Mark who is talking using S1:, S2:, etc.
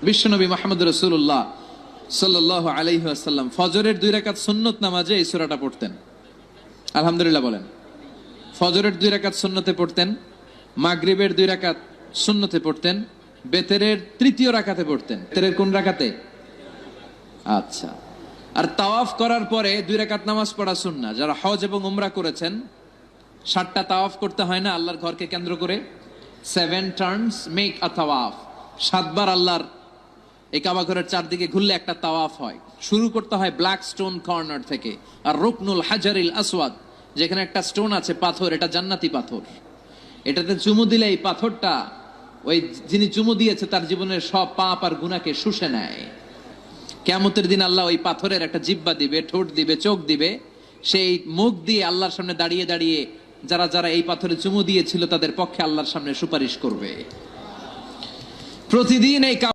S1: বিশ্বনবী মুহাম্মদ রাসূলুল্লাহ সাল্লাল্লাহু আলাইহি ওয়াসাল্লাম ফজরের 2 রাকাত সুন্নত নামাজে এই সূরাটা পড়তেন। আলহামদুলিল্লাহ বলেন। ফজরের 2 রাকাত সুন্নতে পড়তেন, মাগরিবের 2 রাকাত সুন্নতে পড়তেন, বেতেরের 3য় রাকাতে পড়তেন। বেতেরের কোন রাকাতে? আচ্ছা। আর তাওয়াফ করার পরে 2 রাকাত নামাজ পড়া সুন্নাহ। যারা হজ এবং উমরা করেছেন, 7টা তাওয়াফ করতে হয় না আল্লাহর ঘরকে কেন্দ্র করে? 7 টার্নস মেক আ তাওয়াফ। 7 বার আল্লাহর এই কাবা ঘরের চারদিকে ঘুরলে একটা তাওয়াফ হয়। শুরু করতে হয় ব্ল্যাক স্টোন কর্নার থেকে, আর রুকনুল হাজারিল আসওয়াদ, যেখানে একটা স্টোন আছে পাথর, এটা জান্নাতি পাথর। এটাতে চুমু দিলে এই পাথরটা ওই যিনি চুমু দিয়েছে তার জীবনের সব পাপ আর গুনাহকে শুষে নেয়। কিয়ামতের দিন আল্লাহ ওই পাথরের একটা জিহ্বা দিবে, ঠোঁট দিবে, চোখ দিবে। সেই মুখ দিয়ে আল্লাহর সামনে দাঁড়িয়ে দাঁড়িয়ে যারা যারা এই পাথরে চুমু দিয়েছিল তাদের পক্ষে আল্লাহর সামনে সুপারিশ করবে। প্রতিদিন এই